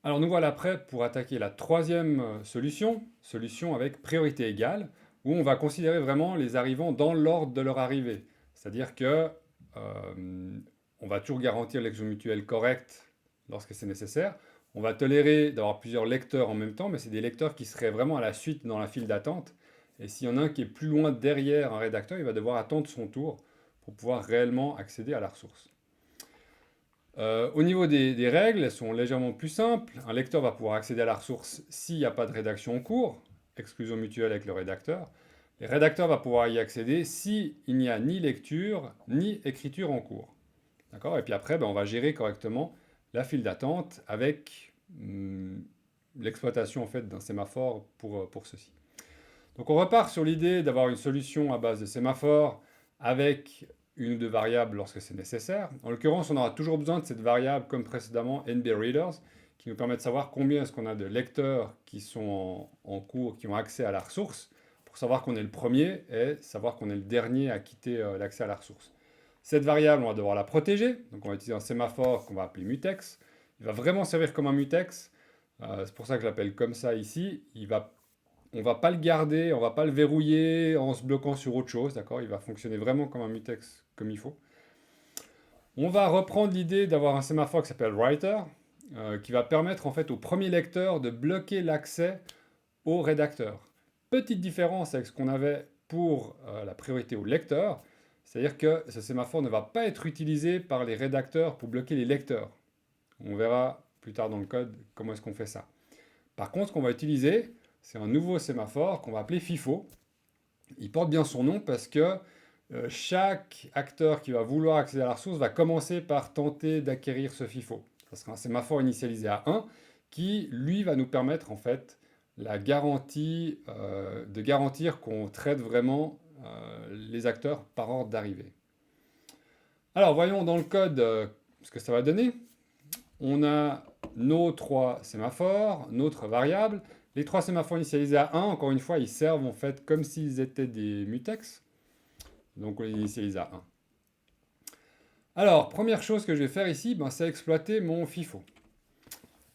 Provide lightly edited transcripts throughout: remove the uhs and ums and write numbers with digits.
Alors nous voilà prêts pour attaquer la troisième solution avec priorité égale, où on va considérer vraiment les arrivants dans l'ordre de leur arrivée. C'est-à-dire que on va toujours garantir l'exclusion mutuelle correcte lorsque c'est nécessaire. On va tolérer d'avoir plusieurs lecteurs en même temps, mais c'est des lecteurs qui seraient vraiment à la suite dans la file d'attente. Et s'il y en a un qui est plus loin derrière un rédacteur, il va devoir attendre son tour pour pouvoir réellement accéder à la ressource. Au niveau des règles, elles sont légèrement plus simples. Un lecteur va pouvoir accéder à la ressource s'il n'y a pas de rédaction en cours, exclusion mutuelle avec le rédacteur. Le rédacteur va pouvoir y accéder s'il n'y a ni lecture ni écriture en cours. D'accord. Et puis après, on va gérer correctement la file d'attente avec l'exploitation en fait, d'un sémaphore pour ceci. Donc on repart sur l'idée d'avoir une solution à base de sémaphore avec une ou deux variables lorsque c'est nécessaire. En l'occurrence, on aura toujours besoin de cette variable, comme précédemment, NBReaders, qui nous permet de savoir combien est-ce qu'on a de lecteurs qui sont en cours, qui ont accès à la ressource, pour savoir qu'on est le premier et savoir qu'on est le dernier à quitter l'accès à la ressource. Cette variable, on va devoir la protéger, donc on va utiliser un sémaphore qu'on va appeler mutex. Il va vraiment servir comme un mutex, c'est pour ça que je l'appelle comme ça ici. On ne va pas le garder, on ne va pas le verrouiller en se bloquant sur autre chose, d'accord? Il va fonctionner vraiment comme un mutex, comme il faut. On va reprendre l'idée d'avoir un sémaphore qui s'appelle writer, qui va permettre en fait au premier lecteur de bloquer l'accès au rédacteur. Petite différence avec ce qu'on avait pour la priorité au lecteur, c'est-à-dire que ce sémaphore ne va pas être utilisé par les rédacteurs pour bloquer les lecteurs. On verra plus tard dans le code comment est-ce qu'on fait ça. Par contre, ce qu'on va utiliser, c'est un nouveau sémaphore qu'on va appeler FIFO. Il porte bien son nom parce que chaque acteur qui va vouloir accéder à la ressource va commencer par tenter d'acquérir ce FIFO. Ce sera un sémaphore initialisé à 1 qui, lui, va nous permettre en fait la garantie de garantir qu'on traite vraiment les acteurs par ordre d'arrivée. Alors voyons dans le code ce que ça va donner. On a nos trois sémaphores, notre variable. Les trois sémaphores initialisés à 1, encore une fois, ils servent en fait comme s'ils étaient des mutex. Donc on les initialise à 1. Alors, première chose que je vais faire ici, c'est exploiter mon FIFO.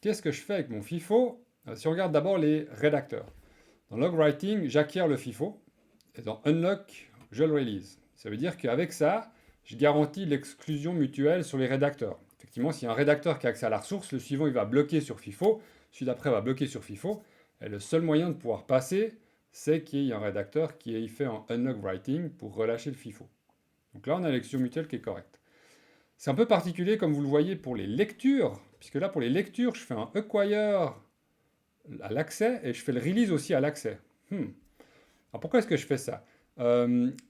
Qu'est-ce que je fais avec mon FIFO? Si on regarde d'abord les rédacteurs. Dans log writing, j'acquiers le FIFO. Et dans unlock, je le release. Ça veut dire qu'avec ça, je garantis l'exclusion mutuelle sur les rédacteurs. Effectivement, s'il y a un rédacteur qui a accès à la ressource, le suivant il va bloquer sur FIFO, celui d'après va bloquer sur FIFO. Et le seul moyen de pouvoir passer, c'est qu'il y ait un rédacteur qui ait fait un unlock writing pour relâcher le FIFO. Donc là, on a l'exclusion mutuelle qui est correcte. C'est un peu particulier, comme vous le voyez, pour les lectures, puisque là, pour les lectures, je fais un acquire à l'accès et je fais le release aussi à l'accès. Alors pourquoi est-ce que je fais ça?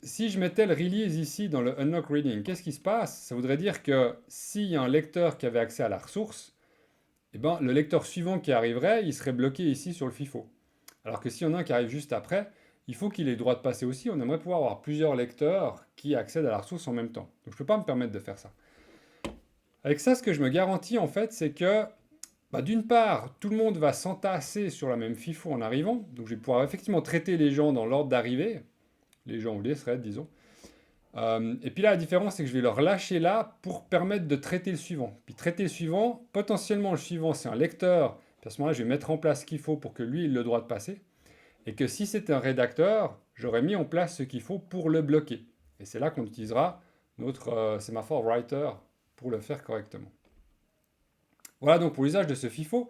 Si je mettais le release ici dans le unlock reading, qu'est-ce qui se passe? Ça voudrait dire que s'il y a un lecteur qui avait accès à la ressource, le lecteur suivant qui arriverait, il serait bloqué ici sur le FIFO. Alors que s'il y en a un qui arrive juste après, il faut qu'il ait le droit de passer aussi. On aimerait pouvoir avoir plusieurs lecteurs qui accèdent à la ressource en même temps. Donc je ne peux pas me permettre de faire ça. Avec ça, ce que je me garantis en fait, c'est que d'une part, tout le monde va s'entasser sur la même FIFO en arrivant. Donc je vais pouvoir effectivement traiter les gens dans l'ordre d'arrivée. Les gens ou les threads, disons. Et puis là, la différence, c'est que je vais leur lâcher là pour permettre de traiter le suivant. Puis traiter le suivant, potentiellement le suivant, c'est un lecteur. Puis à ce moment-là, je vais mettre en place ce qu'il faut pour que lui, il ait le droit de passer. Et que si c'était un rédacteur, j'aurais mis en place ce qu'il faut pour le bloquer. Et c'est là qu'on utilisera notre sémaphore writer pour le faire correctement. Voilà donc pour l'usage de ce FIFO.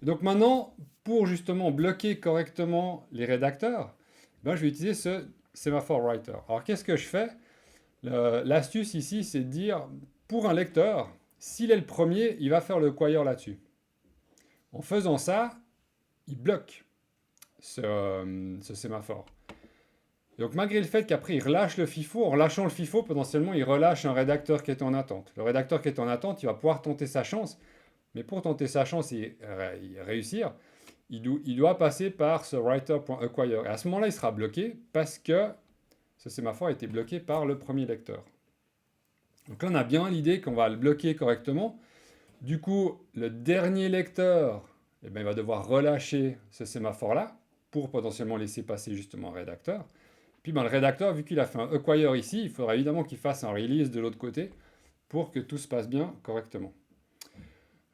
Et donc maintenant, pour justement bloquer correctement les rédacteurs, je vais utiliser ce sémaphore writer. Alors qu'est-ce que je fais? L'astuce ici, c'est de dire, pour un lecteur, s'il est le premier, il va faire le acquire là-dessus. En faisant ça, il bloque ce sémaphore. Et donc malgré le fait qu'après il relâche le FIFO, en relâchant le FIFO, potentiellement il relâche un rédacteur qui est en attente. Le rédacteur qui est en attente, il va pouvoir tenter sa chance, mais pour tenter sa chance et réussir, il doit passer par ce writer.acquire. Et à ce moment-là, il sera bloqué parce que ce sémaphore a été bloqué par le premier lecteur. Donc là, on a bien l'idée qu'on va le bloquer correctement. Du coup, le dernier lecteur, il va devoir relâcher ce sémaphore-là pour potentiellement laisser passer justement un rédacteur. Puis le rédacteur, vu qu'il a fait un acquire ici, il faudra évidemment qu'il fasse un release de l'autre côté pour que tout se passe bien correctement.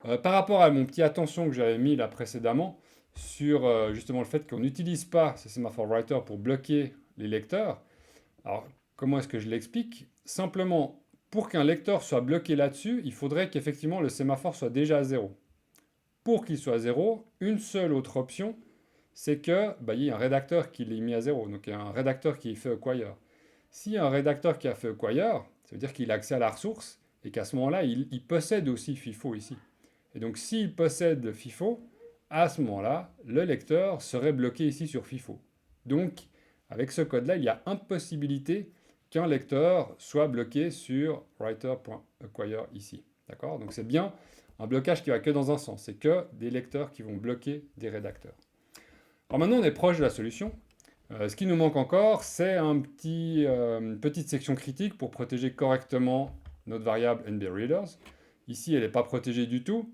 Par rapport à mon petit attention que j'avais mis là précédemment sur justement le fait qu'on n'utilise pas ce sémaphore writer pour bloquer les lecteurs, alors comment est-ce que je l'explique? Simplement, pour qu'un lecteur soit bloqué là-dessus, il faudrait qu'effectivement le sémaphore soit déjà à 0. Pour qu'il soit à 0, une seule autre option, c'est que il y ait un rédacteur qui l'ait mis à 0. Donc il y a un rédacteur qui fait acquire. S'il y a un rédacteur qui a fait acquire, ça veut dire qu'il a accès à la ressource et qu'à ce moment-là, il possède aussi FIFO ici. Et donc s'il possède FIFO, à ce moment-là, le lecteur serait bloqué ici sur FIFO. Donc avec ce code-là, il y a impossibilité qu'un lecteur soit bloqué sur writer.acquire ici. D'accord? Donc c'est bien un blocage qui va que dans un sens. C'est que des lecteurs qui vont bloquer des rédacteurs. Alors maintenant, on est proche de la solution. Ce qui nous manque encore, c'est une petite section critique pour protéger correctement notre variable nbreaders. Ici, elle n'est pas protégée du tout.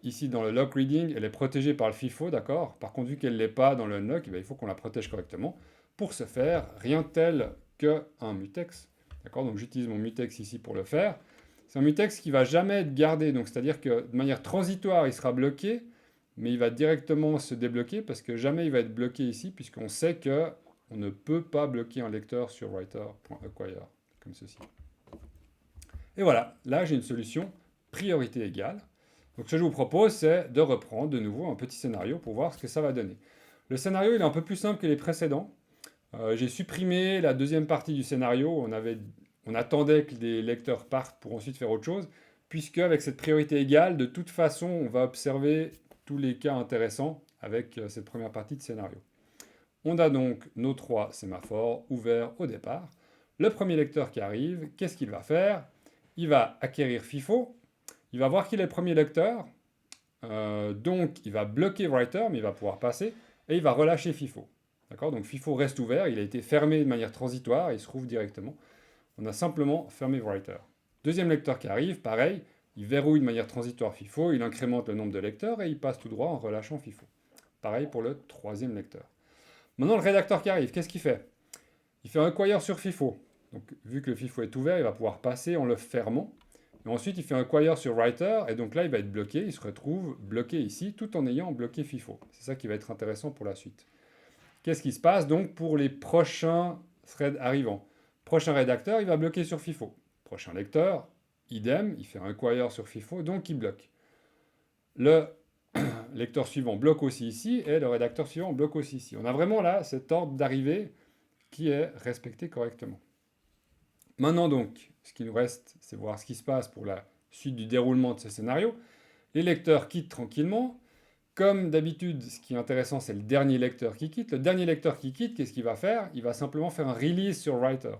Ici, dans le lock reading, elle est protégée par le FIFO, d'accord? Par contre, vu qu'elle ne l'est pas dans le unlock, il faut qu'on la protège correctement. Pour ce faire, rien de tel qu'un mutex. D'accord? Donc j'utilise mon mutex ici pour le faire. C'est un mutex qui ne va jamais être gardé, donc c'est-à-dire que de manière transitoire, il sera bloqué, mais il va directement se débloquer parce que jamais il va être bloqué ici, puisqu'on sait que on ne peut pas bloquer un lecteur sur writer.acquire, comme ceci. Et voilà, là j'ai une solution priorité égale. Donc ce que je vous propose, c'est de reprendre de nouveau un petit scénario pour voir ce que ça va donner. Le scénario, il est un peu plus simple que les précédents. J'ai supprimé la deuxième partie du scénario. On attendait que les lecteurs partent pour ensuite faire autre chose, puisque avec cette priorité égale, de toute façon, on va observer tous les cas intéressants avec cette première partie de scénario. On a donc nos trois sémaphores ouverts au départ. Le premier lecteur qui arrive, qu'est-ce qu'il va faire? Il va acquérir FIFO, il va voir qu'il est le premier lecteur, donc il va bloquer writer, mais il va pouvoir passer, et il va relâcher FIFO. D'accord? Donc FIFO reste ouvert, il a été fermé de manière transitoire, il se rouvre directement. On a simplement fermé writer. Deuxième lecteur qui arrive, pareil, il verrouille de manière transitoire FIFO, il incrémente le nombre de lecteurs et il passe tout droit en relâchant FIFO. Pareil pour le troisième lecteur. Maintenant, le rédacteur qui arrive, qu'est-ce qu'il fait? Il fait un acquire sur FIFO. Donc, vu que le FIFO est ouvert, il va pouvoir passer en le fermant. Et ensuite, il fait un acquire sur writer, et donc là, il va être bloqué. Il se retrouve bloqué ici, tout en ayant bloqué FIFO. C'est ça qui va être intéressant pour la suite. Qu'est-ce qui se passe donc pour les prochains threads arrivants? Prochain rédacteur, il va bloquer sur FIFO. Prochain lecteur, idem, il fait un acquire sur FIFO, donc il bloque. Le lecteur suivant bloque aussi ici, et le rédacteur suivant bloque aussi ici. On a vraiment là cet ordre d'arrivée qui est respecté correctement. Maintenant donc, ce qui nous reste, c'est voir ce qui se passe pour la suite du déroulement de ce scénario. Les lecteurs quittent tranquillement. Comme d'habitude, ce qui est intéressant, c'est le dernier lecteur qui quitte. Le dernier lecteur qui quitte, qu'est-ce qu'il va faire? Il va simplement faire un release sur writer.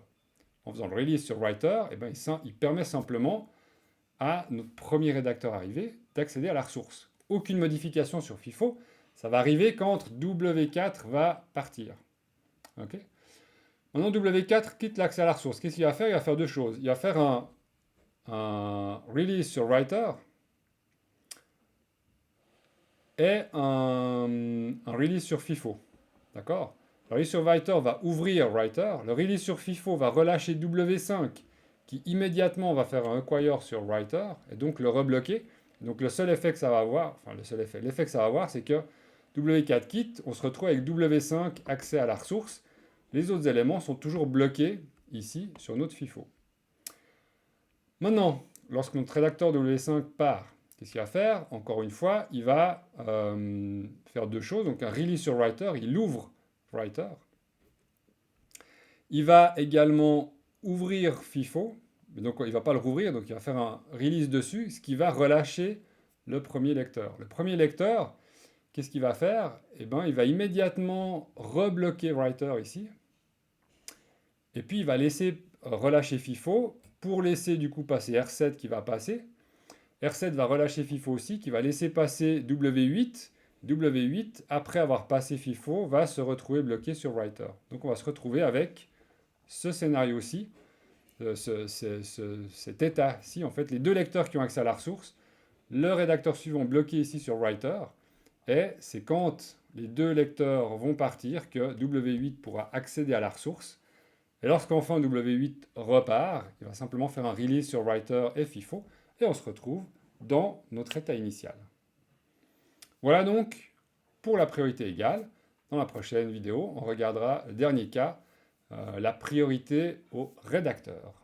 En faisant le release sur writer, il permet simplement à notre premier rédacteur arrivé d'accéder à la ressource. Aucune modification sur FIFO. Ça va arriver quand W4 va partir. Okay. Maintenant, W4 quitte l'accès à la ressource. Qu'est-ce qu'il va faire? Il va faire deux choses. Il va faire un release sur writer et un release sur FIFO. D'accord? Le release sur writer va ouvrir writer. Le release sur FIFO va relâcher W5 qui immédiatement va faire un acquire sur writer et donc le rebloquer. Donc le seul effet que ça va avoir, l'effet que ça va avoir, c'est que W4 quitte, on se retrouve avec W5 accès à la ressource. Les autres éléments sont toujours bloqués ici sur notre FIFO. Maintenant, lorsque notre rédacteur W5 part, qu'est-ce qu'il va faire? Encore une fois, il va faire deux choses. Donc un release sur writer, il ouvre writer. Il va également ouvrir FIFO. Donc il ne va pas le rouvrir, donc il va faire un release dessus, ce qui va relâcher le premier lecteur. Le premier lecteur, qu'est-ce qu'il va faire? Il va immédiatement rebloquer writer ici. Et puis il va laisser relâcher FIFO pour laisser du coup passer R7 qui va passer. R7 va relâcher FIFO aussi, qui va laisser passer W8. W8, après avoir passé FIFO, va se retrouver bloqué sur writer. Donc on va se retrouver avec ce scénario-ci, cet état-ci, en fait, les deux lecteurs qui ont accès à la ressource, le rédacteur suivant bloqué ici sur writer, et c'est quand les deux lecteurs vont partir que W8 pourra accéder à la ressource. Et lorsqu'enfin W8 repart, il va simplement faire un release sur writer et FIFO, et on se retrouve dans notre état initial. Voilà donc pour la priorité égale. Dans la prochaine vidéo, on regardera le dernier cas, la priorité au rédacteur.